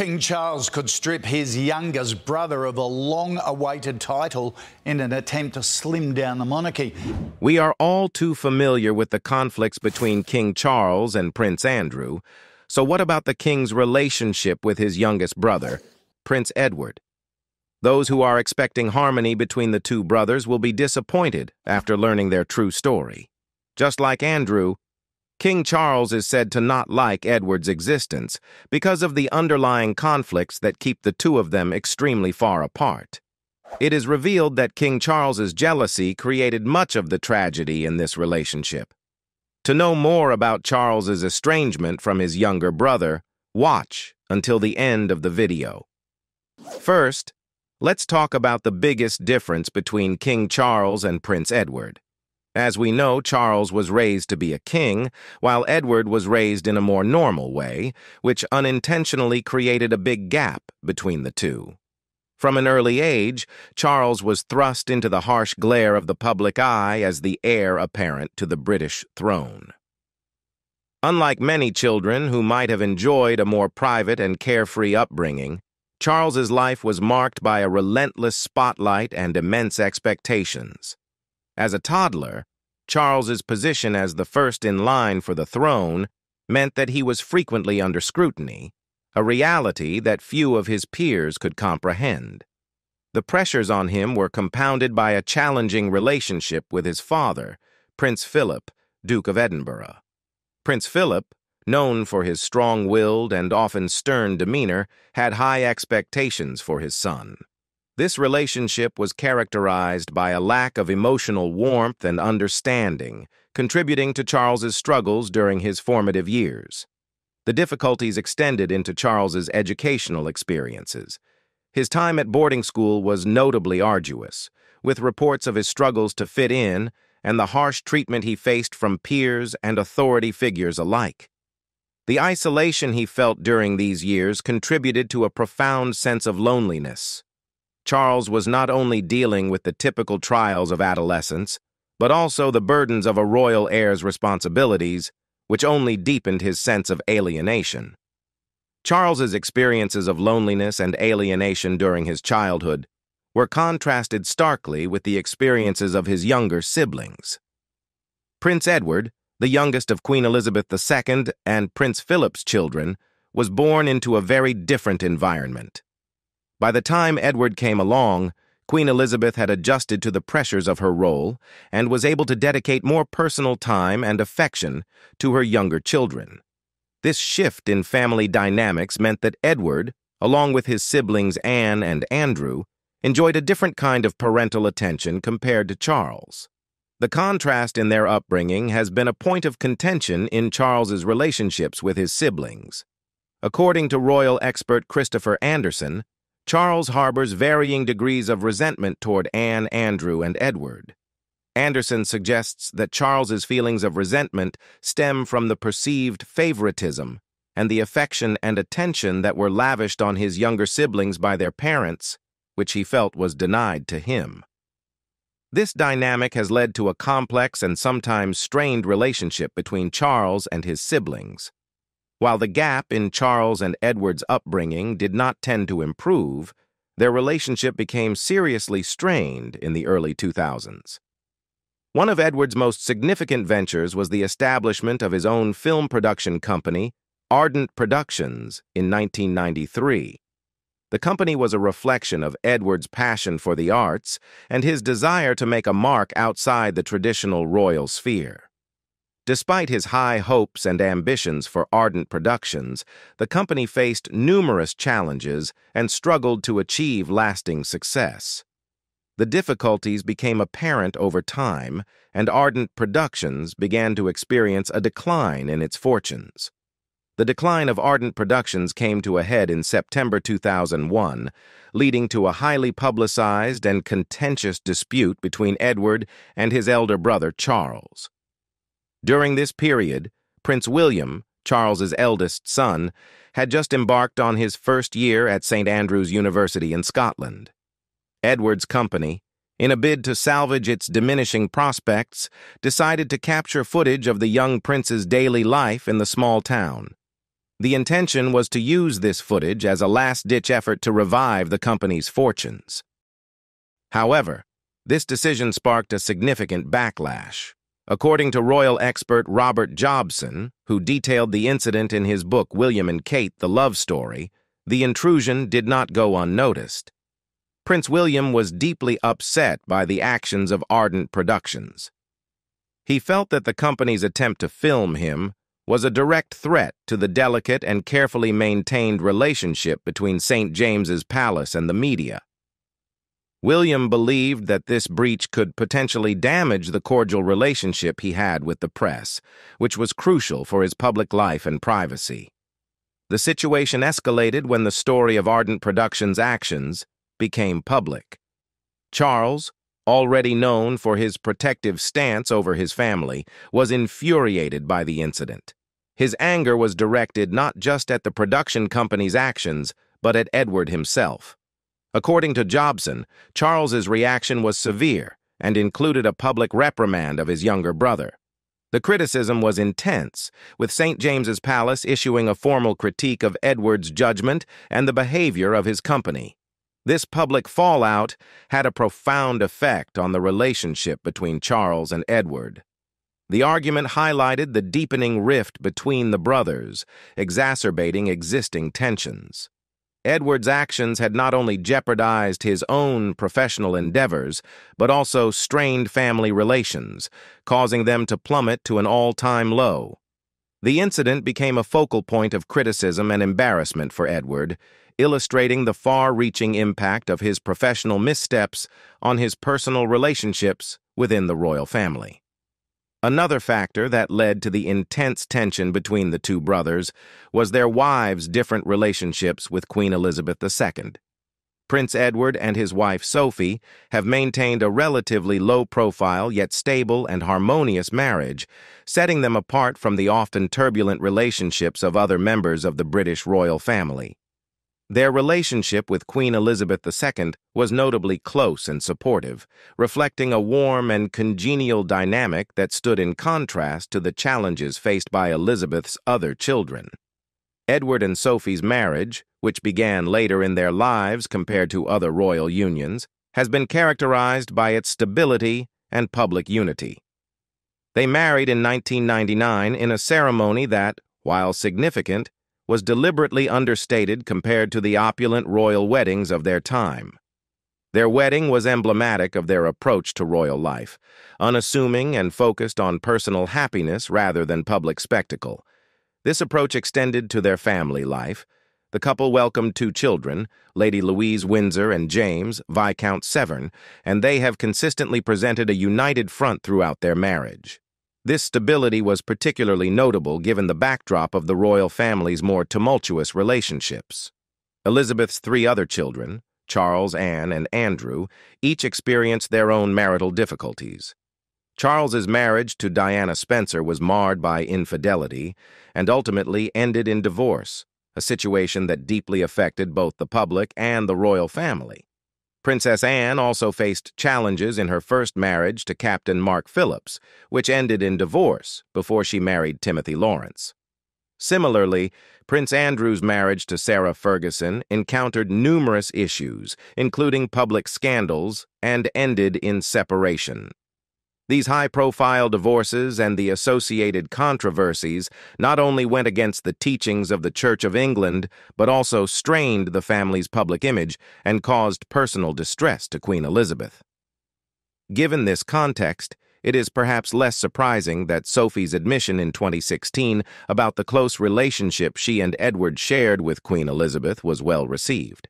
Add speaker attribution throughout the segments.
Speaker 1: King Charles could strip his youngest brother of a long-awaited title in an attempt to slim down the monarchy.
Speaker 2: We are all too familiar with the conflicts between King Charles and Prince Andrew, so what about the king's relationship with his youngest brother, Prince Edward? Those who are expecting harmony between the two brothers will be disappointed after learning their true story. Just like Andrew, King Charles is said to not like Edward's existence because of the underlying conflicts that keep the two of them extremely far apart. It is revealed that King Charles's jealousy created much of the tragedy in this relationship. To know more about Charles's estrangement from his younger brother, watch until the end of the video. First, let's talk about the biggest difference between King Charles and Prince Edward. As we know, Charles was raised to be a king, while Edward was raised in a more normal way, which unintentionally created a big gap between the two. From an early age, Charles was thrust into the harsh glare of the public eye as the heir apparent to the British throne. Unlike many children who might have enjoyed a more private and carefree upbringing, Charles's life was marked by a relentless spotlight and immense expectations. As a toddler, Charles's position as the first in line for the throne meant that he was frequently under scrutiny, a reality that few of his peers could comprehend. The pressures on him were compounded by a challenging relationship with his father, Prince Philip, Duke of Edinburgh. Prince Philip, known for his strong-willed and often stern demeanor, had high expectations for his son. This relationship was characterized by a lack of emotional warmth and understanding, contributing to Charles's struggles during his formative years. The difficulties extended into Charles's educational experiences. His time at boarding school was notably arduous, with reports of his struggles to fit in and the harsh treatment he faced from peers and authority figures alike. The isolation he felt during these years contributed to a profound sense of loneliness. Charles was not only dealing with the typical trials of adolescence, but also the burdens of a royal heir's responsibilities, which only deepened his sense of alienation. Charles's experiences of loneliness and alienation during his childhood were contrasted starkly with the experiences of his younger siblings. Prince Edward, the youngest of Queen Elizabeth II and Prince Philip's children, was born into a very different environment. By the time Edward came along, Queen Elizabeth had adjusted to the pressures of her role and was able to dedicate more personal time and affection to her younger children. This shift in family dynamics meant that Edward, along with his siblings Anne and Andrew, enjoyed a different kind of parental attention compared to Charles. The contrast in their upbringing has been a point of contention in Charles's relationships with his siblings. According to royal expert Christopher Anderson, Charles harbors varying degrees of resentment toward Anne, Andrew, and Edward. Anderson suggests that Charles's feelings of resentment stem from the perceived favoritism and the affection and attention that were lavished on his younger siblings by their parents, which he felt was denied to him. This dynamic has led to a complex and sometimes strained relationship between Charles and his siblings. While the gap in Charles and Edward's upbringing did not tend to improve, their relationship became seriously strained in the early 2000s. One of Edward's most significant ventures was the establishment of his own film production company, Ardent Productions, in 1993. The company was a reflection of Edward's passion for the arts and his desire to make a mark outside the traditional royal sphere. Despite his high hopes and ambitions for Ardent Productions, the company faced numerous challenges and struggled to achieve lasting success. The difficulties became apparent over time, and Ardent Productions began to experience a decline in its fortunes. The decline of Ardent Productions came to a head in September 2001, leading to a highly publicized and contentious dispute between Edward and his elder brother Charles. During this period, Prince William, Charles's eldest son, had just embarked on his first year at St. Andrews University in Scotland. Edward's company, in a bid to salvage its diminishing prospects, decided to capture footage of the young prince's daily life in the small town. The intention was to use this footage as a last-ditch effort to revive the company's fortunes. However, this decision sparked a significant backlash. According to royal expert Robert Jobson, who detailed the incident in his book William and Kate, The Love Story, the intrusion did not go unnoticed. Prince William was deeply upset by the actions of Ardent Productions. He felt that the company's attempt to film him was a direct threat to the delicate and carefully maintained relationship between St. James's Palace and the media. William believed that this breach could potentially damage the cordial relationship he had with the press, which was crucial for his public life and privacy. The situation escalated when the story of Ardent Productions' actions became public. Charles, already known for his protective stance over his family, was infuriated by the incident. His anger was directed not just at the production company's actions, but at Edward himself. According to Jobson, Charles's reaction was severe and included a public reprimand of his younger brother. The criticism was intense, with St. James's Palace issuing a formal critique of Edward's judgment and the behavior of his company. This public fallout had a profound effect on the relationship between Charles and Edward. The argument highlighted the deepening rift between the brothers, exacerbating existing tensions. Edward's actions had not only jeopardized his own professional endeavors, but also strained family relations, causing them to plummet to an all-time low. The incident became a focal point of criticism and embarrassment for Edward, illustrating the far-reaching impact of his professional missteps on his personal relationships within the royal family. Another factor that led to the intense tension between the two brothers was their wives' different relationships with Queen Elizabeth II. Prince Edward and his wife Sophie have maintained a relatively low-profile yet stable and harmonious marriage, setting them apart from the often turbulent relationships of other members of the British royal family. Their relationship with Queen Elizabeth II was notably close and supportive, reflecting a warm and congenial dynamic that stood in contrast to the challenges faced by Elizabeth's other children. Edward and Sophie's marriage, which began later in their lives compared to other royal unions, has been characterized by its stability and public unity. They married in 1999 in a ceremony that, while significant, was deliberately understated compared to the opulent royal weddings of their time. Their wedding was emblematic of their approach to royal life, unassuming and focused on personal happiness rather than public spectacle. This approach extended to their family life. The couple welcomed 2 children, Lady Louise Windsor and James, Viscount Severn, and they have consistently presented a united front throughout their marriage. This stability was particularly notable given the backdrop of the royal family's more tumultuous relationships. Elizabeth's 3 other children, Charles, Anne, and Andrew, each experienced their own marital difficulties. Charles's marriage to Diana Spencer was marred by infidelity and ultimately ended in divorce, a situation that deeply affected both the public and the royal family. Princess Anne also faced challenges in her first marriage to Captain Mark Phillips, which ended in divorce before she married Timothy Lawrence. Similarly, Prince Andrew's marriage to Sarah Ferguson encountered numerous issues, including public scandals, and ended in separation. These high-profile divorces and the associated controversies not only went against the teachings of the Church of England, but also strained the family's public image and caused personal distress to Queen Elizabeth. Given this context, it is perhaps less surprising that Sophie's admission in 2016 about the close relationship she and Edward shared with Queen Elizabeth was well received.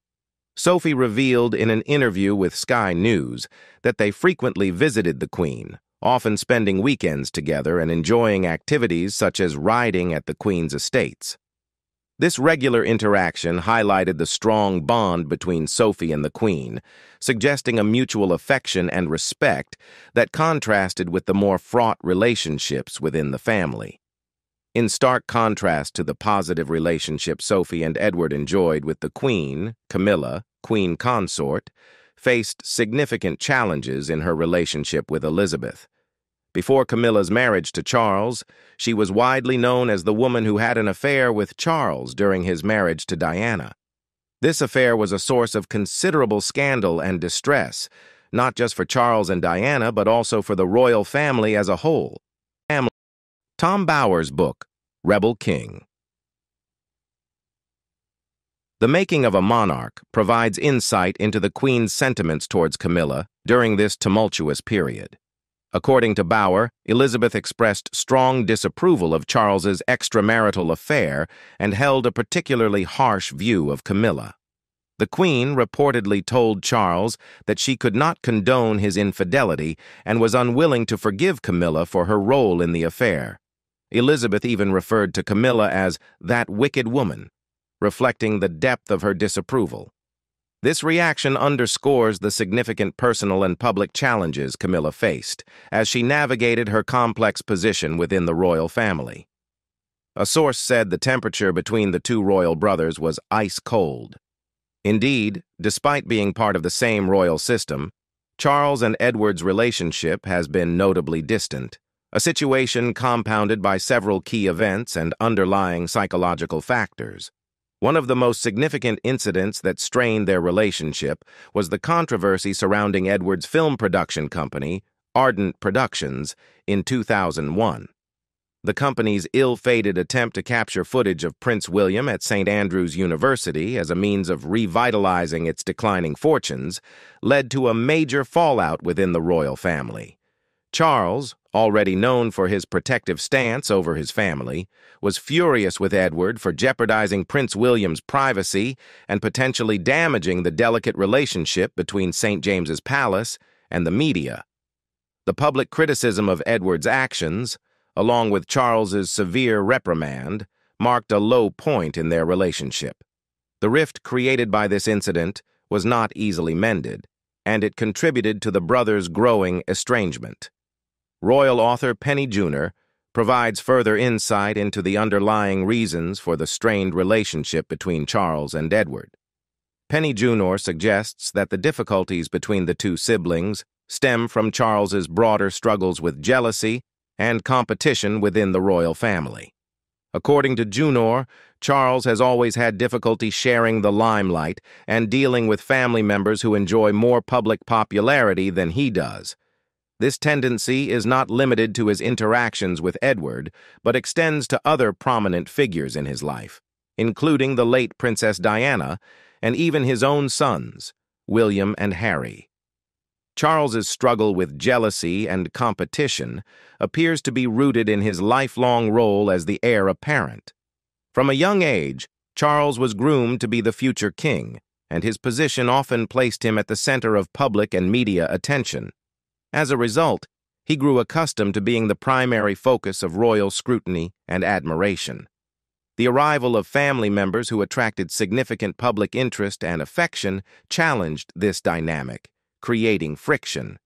Speaker 2: Sophie revealed in an interview with Sky News that they frequently visited the Queen, often spending weekends together and enjoying activities such as riding at the Queen's estates. This regular interaction highlighted the strong bond between Sophie and the Queen, suggesting a mutual affection and respect that contrasted with the more fraught relationships within the family. In stark contrast to the positive relationship Sophie and Edward enjoyed with the Queen, Camilla, Queen Consort, faced significant challenges in her relationship with Elizabeth. Before Camilla's marriage to Charles, she was widely known as the woman who had an affair with Charles during his marriage to Diana. This affair was a source of considerable scandal and distress, not just for Charles and Diana, but also for the royal family as a whole. Tom Bower's book, Rebel King. The Making of a Monarch provides insight into the Queen's sentiments towards Camilla during this tumultuous period. According to Bower, Elizabeth expressed strong disapproval of Charles's extramarital affair and held a particularly harsh view of Camilla. The Queen reportedly told Charles that she could not condone his infidelity and was unwilling to forgive Camilla for her role in the affair. Elizabeth even referred to Camilla as that wicked woman, reflecting the depth of her disapproval. This reaction underscores the significant personal and public challenges Camilla faced as she navigated her complex position within the royal family. A source said the temperature between the two royal brothers was ice cold. Indeed, despite being part of the same royal system, Charles and Edward's relationship has been notably distant, a situation compounded by several key events and underlying psychological factors. One of the most significant incidents that strained their relationship was the controversy surrounding Edward's film production company, Ardent Productions, in 2001. The company's ill-fated attempt to capture footage of Prince William at St. Andrews University as a means of revitalizing its declining fortunes led to a major fallout within the royal family. Charles, already known for his protective stance over his family, was furious with Edward for jeopardizing Prince William's privacy and potentially damaging the delicate relationship between St. James's Palace and the media. The public criticism of Edward's actions, along with Charles's severe reprimand, marked a low point in their relationship. The rift created by this incident was not easily mended, and it contributed to the brothers' growing estrangement. Royal author Penny Junor provides further insight into the underlying reasons for the strained relationship between Charles and Edward. Penny Junor suggests that the difficulties between the two siblings stem from Charles's broader struggles with jealousy and competition within the royal family. According to Junor, Charles has always had difficulty sharing the limelight and dealing with family members who enjoy more public popularity than he does. This tendency is not limited to his interactions with Edward, but extends to other prominent figures in his life, including the late Princess Diana and even his own sons, William and Harry. Charles's struggle with jealousy and competition appears to be rooted in his lifelong role as the heir apparent. From a young age, Charles was groomed to be the future king, and his position often placed him at the center of public and media attention. As a result, he grew accustomed to being the primary focus of royal scrutiny and admiration. The arrival of family members who attracted significant public interest and affection challenged this dynamic, creating friction.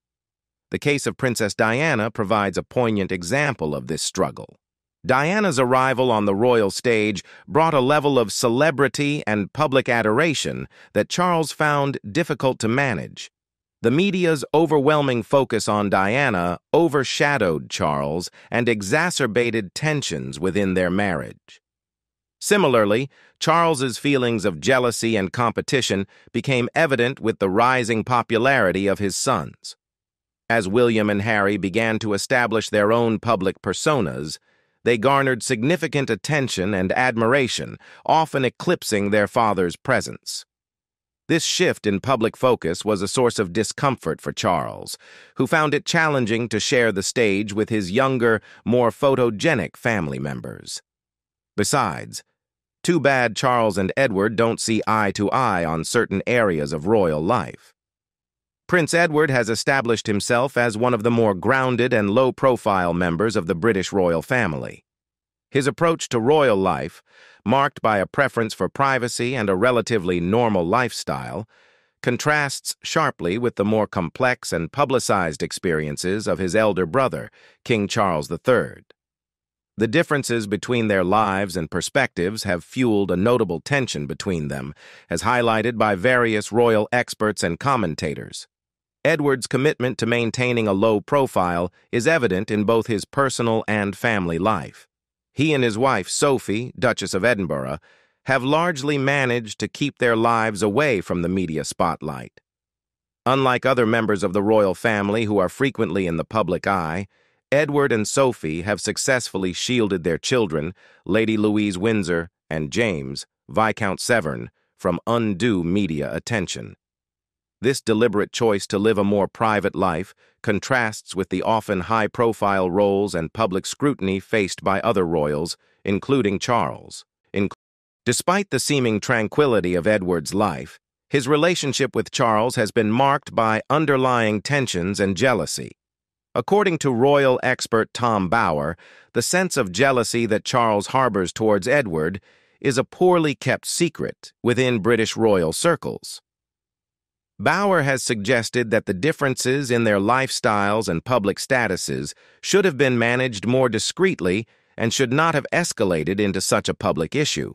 Speaker 2: The case of Princess Diana provides a poignant example of this struggle. Diana's arrival on the royal stage brought a level of celebrity and public adoration that Charles found difficult to manage. The media's overwhelming focus on Diana overshadowed Charles and exacerbated tensions within their marriage. Similarly, Charles's feelings of jealousy and competition became evident with the rising popularity of his sons. As William and Harry began to establish their own public personas, they garnered significant attention and admiration, often eclipsing their father's presence. This shift in public focus was a source of discomfort for Charles, who found it challenging to share the stage with his younger, more photogenic family members. Besides, too bad Charles and Edward don't see eye to eye on certain areas of royal life. Prince Edward has established himself as one of the more grounded and low-profile members of the British royal family. His approach to royal life, marked by a preference for privacy and a relatively normal lifestyle, contrasts sharply with the more complex and publicized experiences of his elder brother, King Charles III. The differences between their lives and perspectives have fueled a notable tension between them, as highlighted by various royal experts and commentators. Edward's commitment to maintaining a low profile is evident in both his personal and family life. He and his wife, Sophie, Duchess of Edinburgh, have largely managed to keep their lives away from the media spotlight. Unlike other members of the royal family who are frequently in the public eye, Edward and Sophie have successfully shielded their children, Lady Louise Windsor and James, Viscount Severn, from undue media attention. This deliberate choice to live a more private life contrasts with the often high-profile roles and public scrutiny faced by other royals, including Charles. Despite the seeming tranquility of Edward's life, his relationship with Charles has been marked by underlying tensions and jealousy. According to royal expert Tom Bower, the sense of jealousy that Charles harbors towards Edward is a poorly kept secret within British royal circles. Bower has suggested that the differences in their lifestyles and public statuses should have been managed more discreetly and should not have escalated into such a public issue.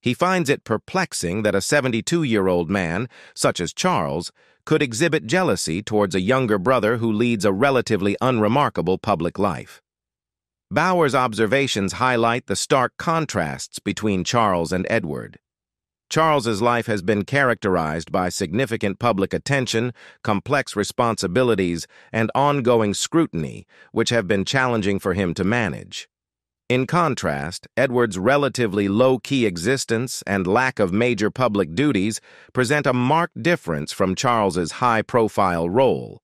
Speaker 2: He finds it perplexing that a 72-year-old man, such as Charles, could exhibit jealousy towards a younger brother who leads a relatively unremarkable public life. Bower's observations highlight the stark contrasts between Charles and Edward. Charles's life has been characterized by significant public attention, complex responsibilities, and ongoing scrutiny, which have been challenging for him to manage. In contrast, Edward's relatively low-key existence and lack of major public duties present a marked difference from Charles's high-profile role.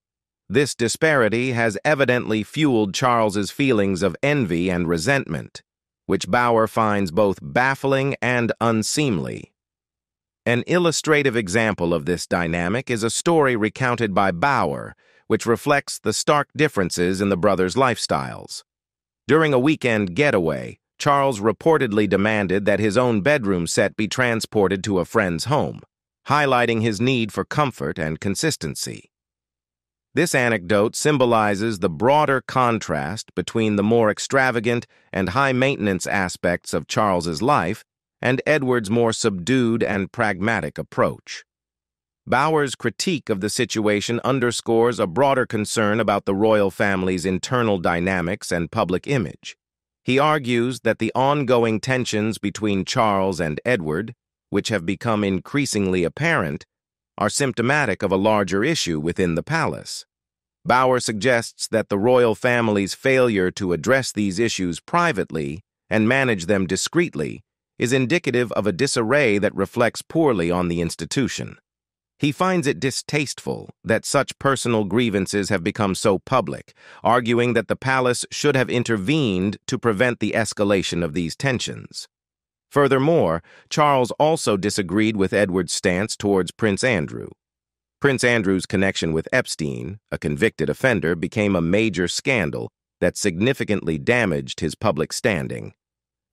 Speaker 2: This disparity has evidently fueled Charles's feelings of envy and resentment, which Bower finds both baffling and unseemly. An illustrative example of this dynamic is a story recounted by Bower, which reflects the stark differences in the brothers' lifestyles. During a weekend getaway, Charles reportedly demanded that his own bedroom set be transported to a friend's home, highlighting his need for comfort and consistency. This anecdote symbolizes the broader contrast between the more extravagant and high-maintenance aspects of Charles's life and Edward's more subdued and pragmatic approach. Bower's critique of the situation underscores a broader concern about the royal family's internal dynamics and public image. He argues that the ongoing tensions between Charles and Edward, which have become increasingly apparent, are symptomatic of a larger issue within the palace. Bower suggests that the royal family's failure to address these issues privately and manage them discreetly is indicative of a disarray that reflects poorly on the institution. He finds it distasteful that such personal grievances have become so public, arguing that the palace should have intervened to prevent the escalation of these tensions. Furthermore, Charles also disagreed with Edward's stance towards Prince Andrew. Prince Andrew's connection with Epstein, a convicted offender, became a major scandal that significantly damaged his public standing.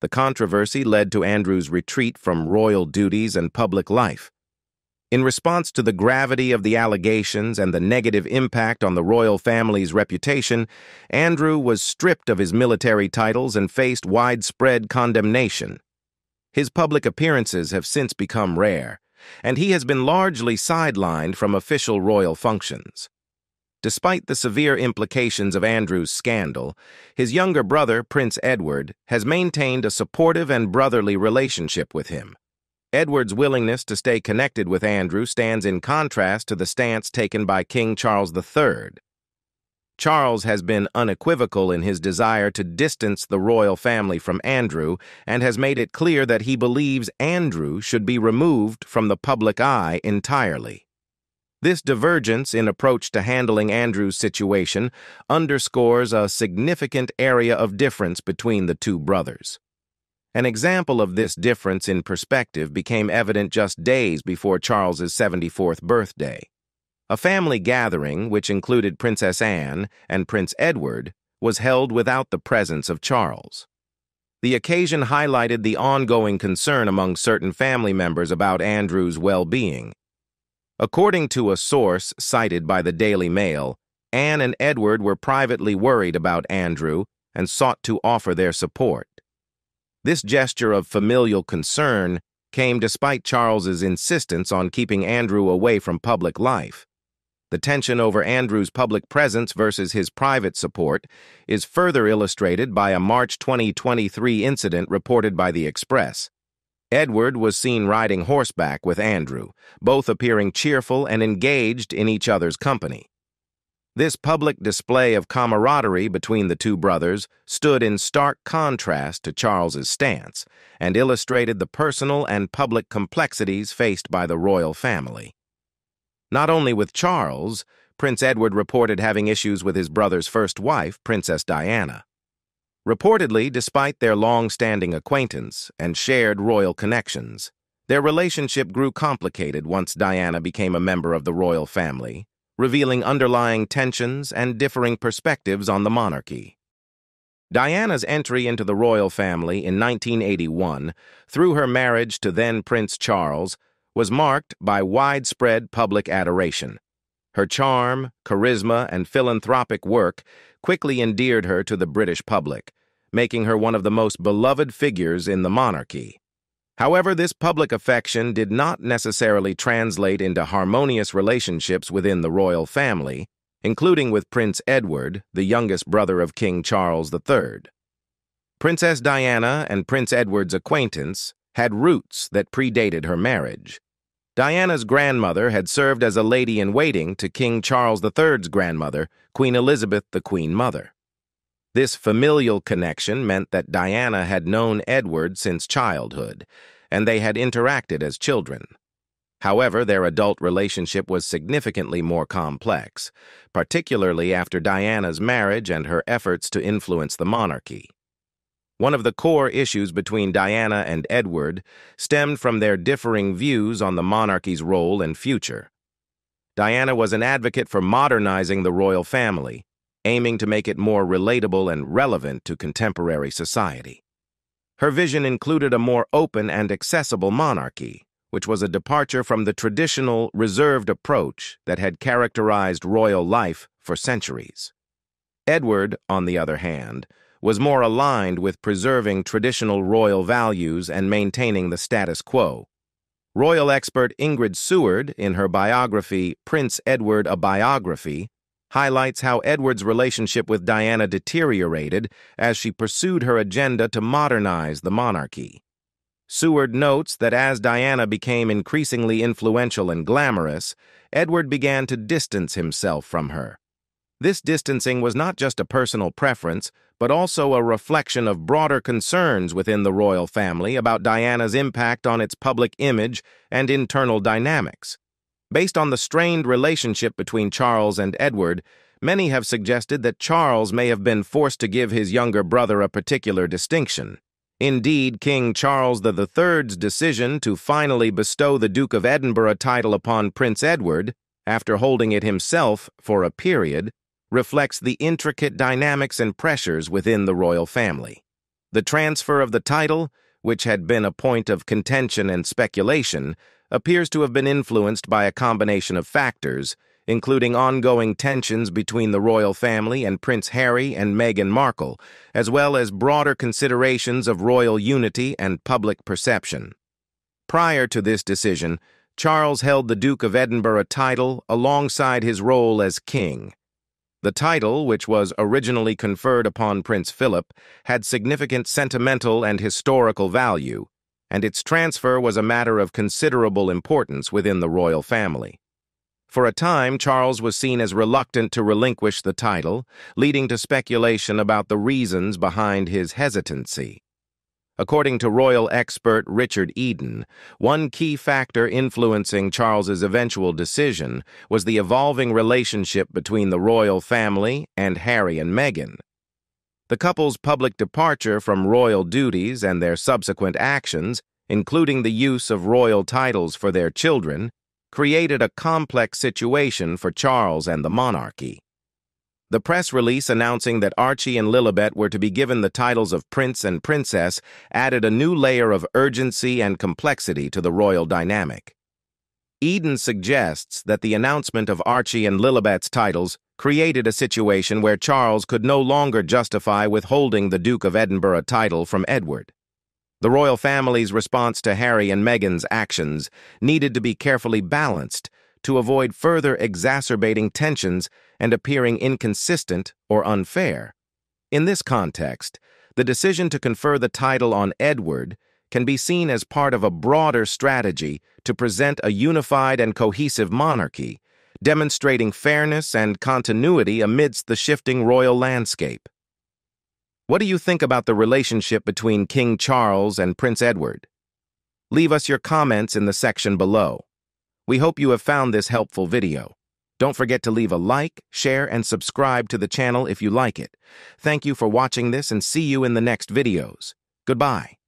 Speaker 2: The controversy led to Andrew's retreat from royal duties and public life. In response to the gravity of the allegations and the negative impact on the royal family's reputation, Andrew was stripped of his military titles and faced widespread condemnation. His public appearances have since become rare, and he has been largely sidelined from official royal functions. Despite the severe implications of Andrew's scandal, his younger brother, Prince Edward, has maintained a supportive and brotherly relationship with him. Edward's willingness to stay connected with Andrew stands in contrast to the stance taken by King Charles III. Charles has been unequivocal in his desire to distance the royal family from Andrew and has made it clear that he believes Andrew should be removed from the public eye entirely. This divergence in approach to handling Andrew's situation underscores a significant area of difference between the two brothers. An example of this difference in perspective became evident just days before Charles's 74th birthday. A family gathering, which included Princess Anne and Prince Edward, was held without the presence of Charles. The occasion highlighted the ongoing concern among certain family members about Andrew's well-being. According to a source cited by the Daily Mail, Anne and Edward were privately worried about Andrew and sought to offer their support. This gesture of familial concern came despite Charles's insistence on keeping Andrew away from public life. The tension over Andrew's public presence versus his private support is further illustrated by a March 2023 incident reported by The Express. Edward was seen riding horseback with Andrew, both appearing cheerful and engaged in each other's company. This public display of camaraderie between the two brothers stood in stark contrast to Charles's stance and illustrated the personal and public complexities faced by the royal family. Not only with Charles, Prince Edward reported having issues with his brother's first wife, Princess Diana. Reportedly, despite their long-standing acquaintance and shared royal connections, their relationship grew complicated once Diana became a member of the royal family, revealing underlying tensions and differing perspectives on the monarchy. Diana's entry into the royal family in 1981, through her marriage to then Prince Charles, was marked by widespread public adoration. Her charm, charisma, and philanthropic work quickly endeared her to the British public, making her one of the most beloved figures in the monarchy. However, this public affection did not necessarily translate into harmonious relationships within the royal family, including with Prince Edward, the youngest brother of King Charles III. Princess Diana and Prince Edward's acquaintance had roots that predated her marriage. Diana's grandmother had served as a lady-in-waiting to King Charles III's grandmother, Queen Elizabeth, the Queen Mother. This familial connection meant that Diana had known Edward since childhood, and they had interacted as children. However, their adult relationship was significantly more complex, particularly after Diana's marriage and her efforts to influence the monarchy. One of the core issues between Diana and Edward stemmed from their differing views on the monarchy's role and future. Diana was an advocate for modernizing the royal family, aiming to make it more relatable and relevant to contemporary society. Her vision included a more open and accessible monarchy, which was a departure from the traditional, reserved approach that had characterized royal life for centuries. Edward, on the other hand, was more aligned with preserving traditional royal values and maintaining the status quo. Royal expert Ingrid Seward, in her biography, Prince Edward: A Biography, highlights how Edward's relationship with Diana deteriorated as she pursued her agenda to modernize the monarchy. Seward notes that as Diana became increasingly influential and glamorous, Edward began to distance himself from her. This distancing was not just a personal preference, but also a reflection of broader concerns within the royal family about Diana's impact on its public image and internal dynamics. Based on the strained relationship between Charles and Edward, many have suggested that Charles may have been forced to give his younger brother a particular distinction. Indeed, King Charles III's decision to finally bestow the Duke of Edinburgh title upon Prince Edward, after holding it himself for a period, reflects the intricate dynamics and pressures within the royal family. The transfer of the title, which had been a point of contention and speculation, appears to have been influenced by a combination of factors, including ongoing tensions between the royal family and Prince Harry and Meghan Markle, as well as broader considerations of royal unity and public perception. Prior to this decision, Charles held the Duke of Edinburgh title alongside his role as king. The title, which was originally conferred upon Prince Philip, had significant sentimental and historical value, and its transfer was a matter of considerable importance within the royal family. For a time, Charles was seen as reluctant to relinquish the title, leading to speculation about the reasons behind his hesitancy. According to royal expert Richard Eden, one key factor influencing Charles's eventual decision was the evolving relationship between the royal family and Harry and Meghan. The couple's public departure from royal duties and their subsequent actions, including the use of royal titles for their children, created a complex situation for Charles and the monarchy. The press release announcing that Archie and Lilibet were to be given the titles of Prince and Princess added a new layer of urgency and complexity to the royal dynamic. Eden suggests that the announcement of Archie and Lilibet's titles created a situation where Charles could no longer justify withholding the Duke of Edinburgh title from Edward. The royal family's response to Harry and Meghan's actions needed to be carefully balanced to avoid further exacerbating tensions and appearing inconsistent or unfair. In this context, the decision to confer the title on Edward can be seen as part of a broader strategy to present a unified and cohesive monarchy, demonstrating fairness and continuity amidst the shifting royal landscape. What do you think about the relationship between King Charles and Prince Edward? Leave us your comments in the section below. We hope you have found this helpful video. Don't forget to leave a like, share, and subscribe to the channel if you like it. Thank you for watching this and see you in the next videos. Goodbye.